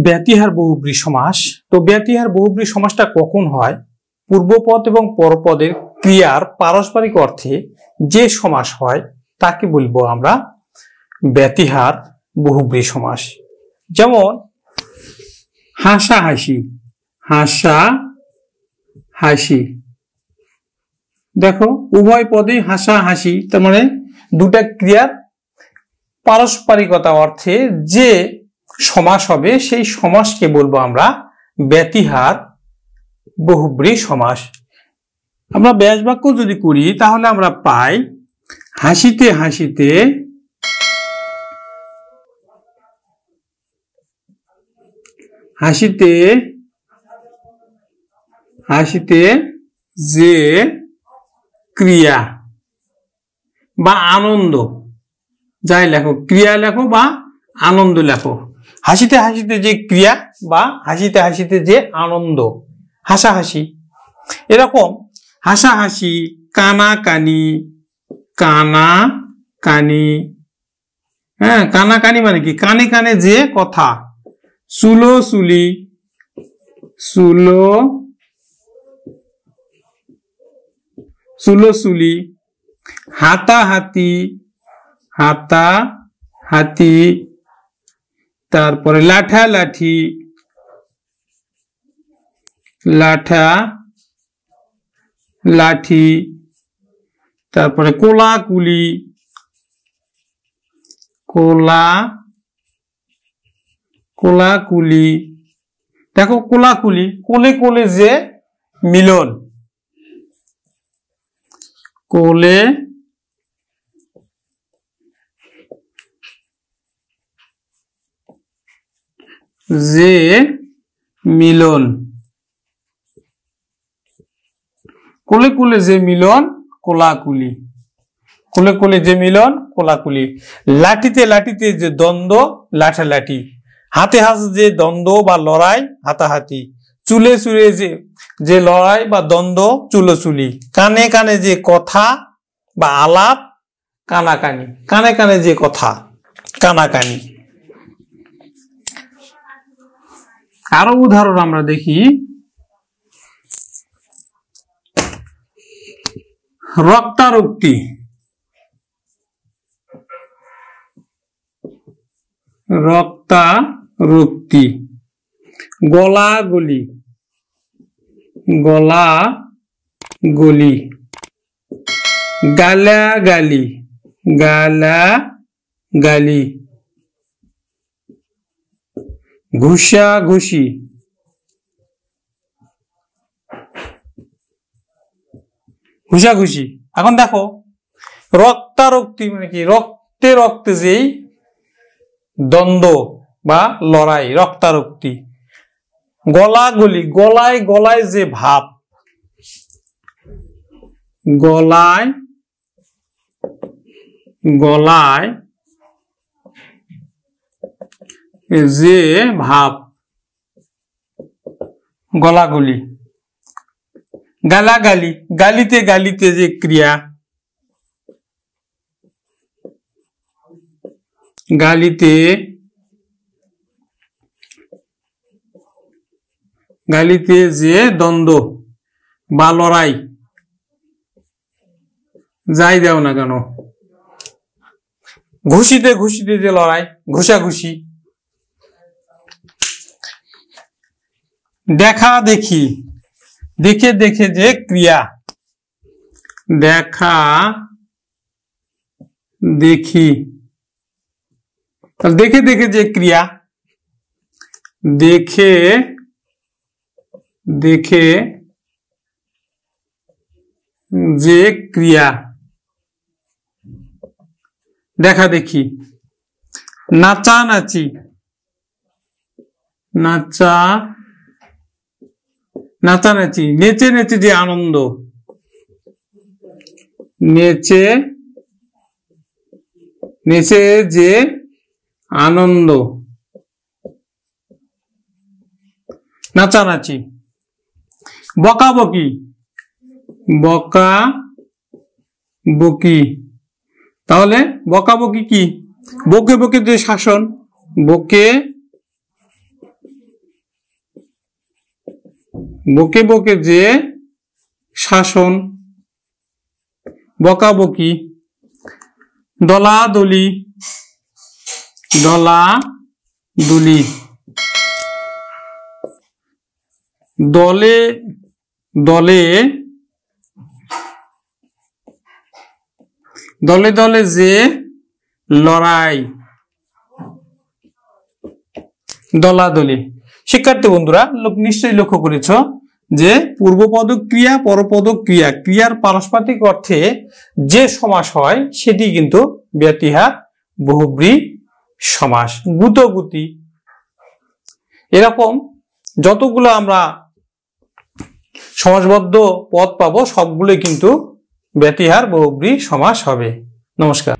ব্যতিহার বহুব্রী সমাস। তো ব্যতিহার বহুব্রী সমাসটা কখন হয়? পূর্বপদ এবং পরপদের ক্রিয়ার পারস্পরিক অর্থে যে সমাস হয় তাকে বলবো আমরা ব্যতিহার বহুব্রী সমাস। যেমন হাসাহাসি, হাসাহাসি, দেখো উভয় পদে হাসাহাসি, তার মানে দুটা ক্রিয়ার পারস্পরিকতা অর্থে যে সমাস হবে সেই সমাসকে বলবো আমরা ব্যতিহার বহুব্রী সমাস। আমরা ব্যাস বাক্য যদি করি তাহলে আমরা পাই হাসিতে হাসিতে হাসিতে হাসিতে যে ক্রিয়া বা আনন্দ, যাই লেখো, ক্রিয়া লেখো বা আনন্দ লেখো, হাসিতে হাসিতে যে ক্রিয়া বা হাসিতে হাসিতে যে আনন্দ, হাসাহাসি। এরকম হাসাহাসি, কানাকানি, কানাকানি, হ্যাঁ কানাকানি মানে কি? কানে কানে যে কথা। সুলোসুলি, সুলোসুলি, হাতাহাতি, হাতাহাতি, তারপরে লাঠালাঠি, লাঠি, তারপরে কোলাকুলি, কোলাকুলি, দেখো কোলাকুলি, কোলে কোলে যে মিলন, কোলে যে মিলন, কোলে কোলে যে মিলন, কোলাকুলি, কোলে কোলে যে মিলন, কোলাকুলি। লাঠিতে লাঠিতে যে দ্বন্দ্ব, লাঠালাঠি। হাতে হাতে যে দ্বন্দ্ব বা লড়াই, হাতাহাতি। চুলে চুলে যে লড়াই বা দ্বন্দ্ব, চুলোচুলি। কানে কানে যে কথা বা আলাপ, কানাকানি। কানে কানে যে কথা, কানাকানি। আরো উদাহরণ আমরা দেখি। রক্তারক্তি, রক্তারক্তি। গলাগলি, গলাগলি। গালাগালি, গালাগালি। ঘুষাঘুষি, ঘুষাঘুষি। এখন দেখো রক্তারক্তি মানে কি? রক্তে রক্তে যেই দ্বন্দ্ব বা লড়াই, রক্তারক্তি। গলাগলি, গলায় গলায় যে ভাব, গলায় গলায় যে ভাব, গলাগলি। গালাগালি, গালিতে গালিতে যে ক্রিয়া, গালিতে গালিতে যে দ্বন্দ্ব বা লড়াই, যাই দাও না কেন। ঘুষিতে ঘুষিতে যে লড়াই, ঘুষাঘুষি। দেখা দেখি, দেখে দেখে যে ক্রিয়া, দেখা দেখি। দেখে দেখে যে ক্রিয়া, দেখে দেখে যে ক্রিয়া, দেখা দেখি। নাচানাচি, নাচানাচি। নেচে নেচে যে আনন্দ, নেচে নেচে যে আনন্দ, নাচানাচি। বকাবকি, বকাবকি। তাহলে বকাবকি কি? বকে বকে যে শাসন, বকে বকে বকে যে শাসন, বকাবকি। দলাদলি, দলাদলি। দলে দলে, দলে দলে যে লড়াই, দলাদলি। শিক্ষার্থী বন্ধুরা নিশ্চয়ই লক্ষ্য করেছ যে পূর্বপদ ক্রিয়া, পরপদ ক্রিয়া, ক্রিয়ার পারস্পরিক অর্থে যে সমাস হয় সেটি কিন্তু ব্যতিহার বহুব্রী সমাস। গুতগুতি, এরকম যতগুলো আমরা সমাসবদ্ধ পদ পাবো সবগুলো কিন্তু ব্যতিহার বহুব্রী সমাস হবে। নমস্কার।